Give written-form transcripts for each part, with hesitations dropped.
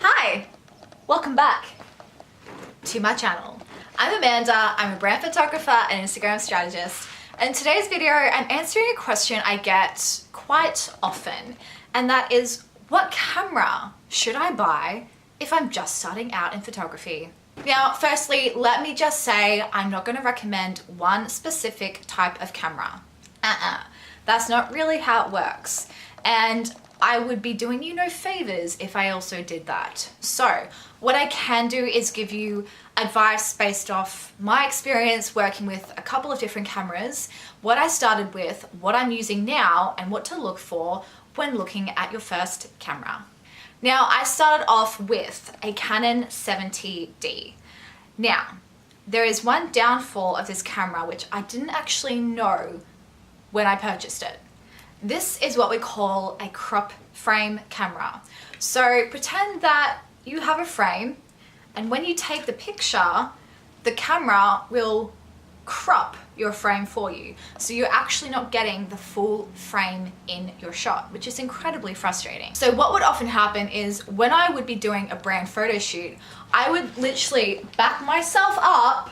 Hi, welcome back to my channel. I'm Amanda, I'm a brand photographer and Instagram strategist, and in today's video I'm answering a question I get quite often, and that is, what camera should I buy if I'm just starting out in photography? Now, firstly, let me just say I'm not going to recommend one specific type of camera. That's not really how it works, and I would be doing you no favors if I also did that. So what I can do is give you advice based off my experience working with a couple of different cameras, what I started with, what I'm using now, and what to look for when looking at your first camera. Now, I started off with a Canon 70D. Now, there is one downfall of this camera which I didn't actually know when I purchased it. This is what we call a crop frame camera. So pretend that you have a frame, and when you take the picture, the camera will crop your frame for you. So you're actually not getting the full frame in your shot, which is incredibly frustrating. So what would often happen is when I would be doing a brand photo shoot, I would literally back myself up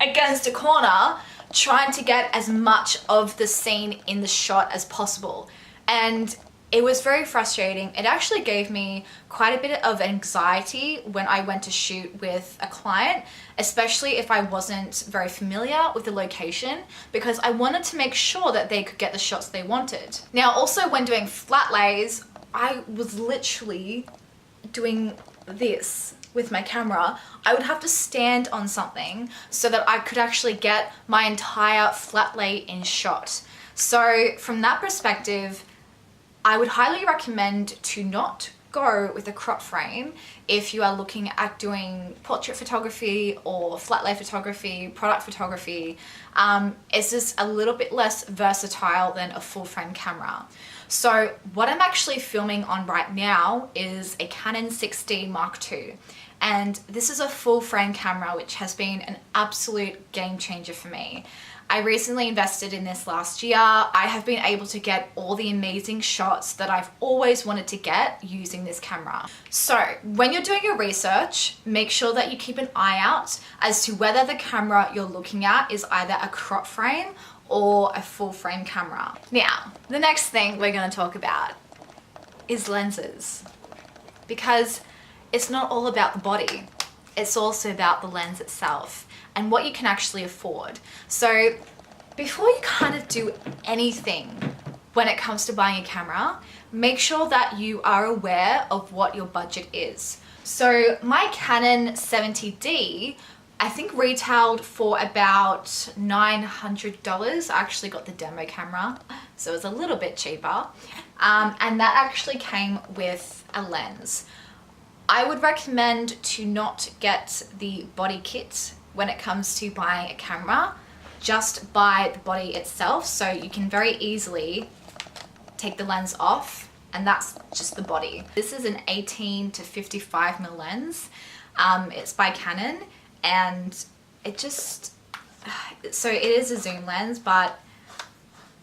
against a corner trying to get as much of the scene in the shot as possible. And it was very frustrating. It actually gave me quite a bit of anxiety when I went to shoot with a client, especially if I wasn't very familiar with the location, because I wanted to make sure that they could get the shots they wanted. Now, also when doing flat lays, I was literally doing this with my camera. I would have to stand on something so that I could actually get my entire flat lay in shot. So from that perspective, I would highly recommend to not go with a crop frame if you are looking at doing portrait photography or flat lay photography, product photography. It's just a little bit less versatile than a full frame camera. So what I'm actually filming on right now is a Canon 6D Mark II. And this is a full frame camera, which has been an absolute game changer for me. I recently invested in this last year. I have been able to get all the amazing shots that I've always wanted to get using this camera. So when you're doing your research, make sure that you keep an eye out as to whether the camera you're looking at is either a crop frame or a full frame camera. Now, the next thing we're going to talk about is lenses, because it's not all about the body. It's also about the lens itself and what you can actually afford. So before you kind of do anything when it comes to buying a camera, make sure that you are aware of what your budget is. So my Canon 70D, I think retailed for about $900. I actually got the demo camera, so it was a little bit cheaper. And that actually came with a lens. I would recommend to not get the body kit when it comes to buying a camera. Just buy the body itself, so you can very easily take the lens off, and that's just the body. This is an 18 to 55mm lens. It's by Canon, and it just, so it is a zoom lens, but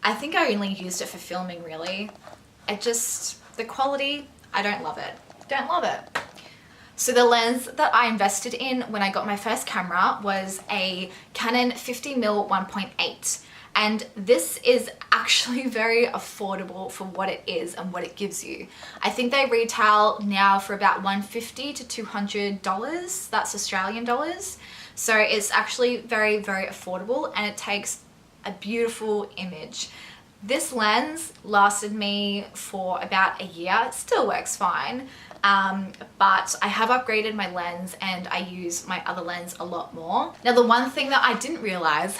I think I only used it for filming really. The quality, I don't love it. Don't love it. So the lens that I invested in when I got my first camera was a Canon 50mm 1.8. And this is actually very affordable for what it is and what it gives you. I think they retail now for about $150 to $200. That's Australian dollars. So it's actually very, very affordable, and it takes a beautiful image. This lens lasted me for about a year. It still works fine. But I have upgraded my lens and I use my other lens a lot more. Now, the one thing that I didn't realize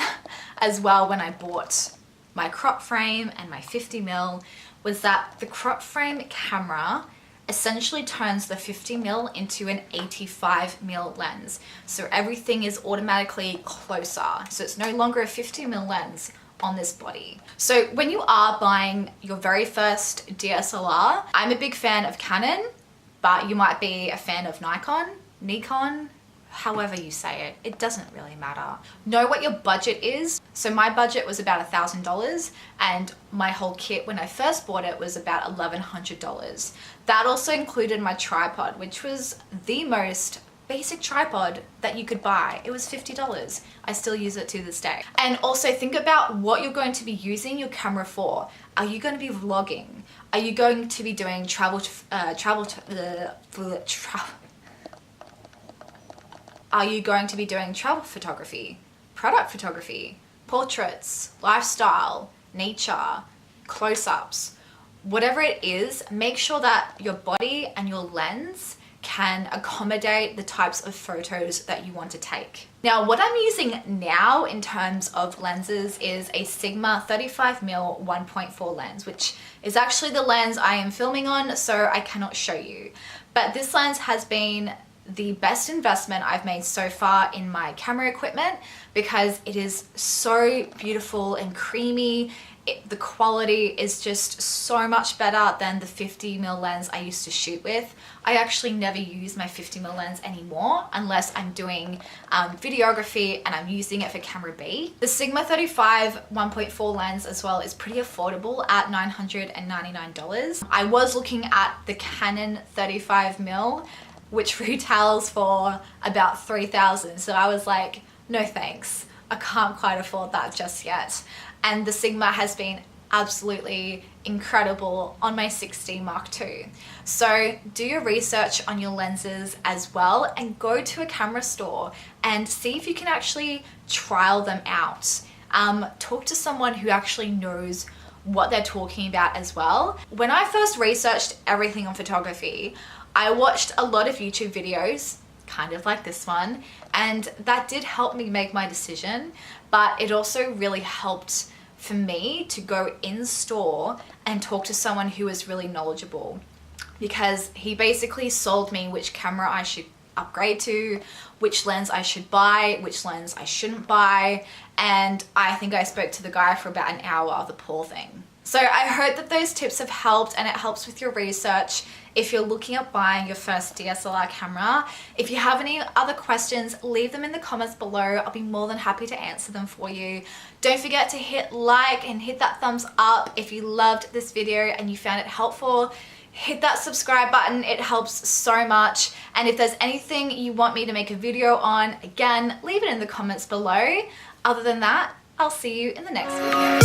as well when I bought my crop frame and my 50mm was that the crop frame camera essentially turns the 50mm into an 85mm lens. So everything is automatically closer. So it's no longer a 50mm lens on this body. So when you are buying your very first DSLR, I'm a big fan of Canon, but you might be a fan of Nikon, however you say it, it doesn't really matter. Know what your budget is. So my budget was about $1,000 and my whole kit when I first bought it was about $1,100. That also included my tripod, which was the most basic tripod that you could buy. It was $50. I still use it to this day. And also think about what you're going to be using your camera for. Are you going to be vlogging? Are you going to be doing Are you going to be doing travel photography, product photography, portraits, lifestyle, nature, close-ups? Whatever it is, make sure that your body and your lens can accommodate the types of photos that you want to take. Now, what I'm using now in terms of lenses is a Sigma 35mm 1.4 lens, which is actually the lens I am filming on, so I cannot show you. But this lens has been the best investment I've made so far in my camera equipment because it is so beautiful and creamy. The quality is just so much better than the 50mm lens I used to shoot with. I actually never use my 50mm lens anymore unless I'm doing videography and I'm using it for camera B. The Sigma 35 1.4 lens as well is pretty affordable at $999. I was looking at the Canon 35mm, which retails for about $3,000. So I was like, no thanks. I can't quite afford that just yet. And the Sigma has been absolutely incredible on my 6D Mark II. So do your research on your lenses as well and go to a camera store and see if you can actually trial them out. Talk to someone who actually knows what they're talking about as well. When I first researched everything on photography, I watched a lot of YouTube videos, kind of like this one, and that did help me make my decision, but it also really helped for me to go in store and talk to someone who is really knowledgeable, because he basically sold me which camera I should upgrade to, which lens I should buy, which lens I shouldn't buy, and I think I spoke to the guy for about an hour, the poor thing. So I hope that those tips have helped and it helps with your research if you're looking at buying your first DSLR camera. If you have any other questions, leave them in the comments below. I'll be more than happy to answer them for you. Don't forget to hit like and hit that thumbs up if you loved this video and you found it helpful. Hit that subscribe button, it helps so much. And if there's anything you want me to make a video on, again, leave it in the comments below. Other than that, I'll see you in the next video.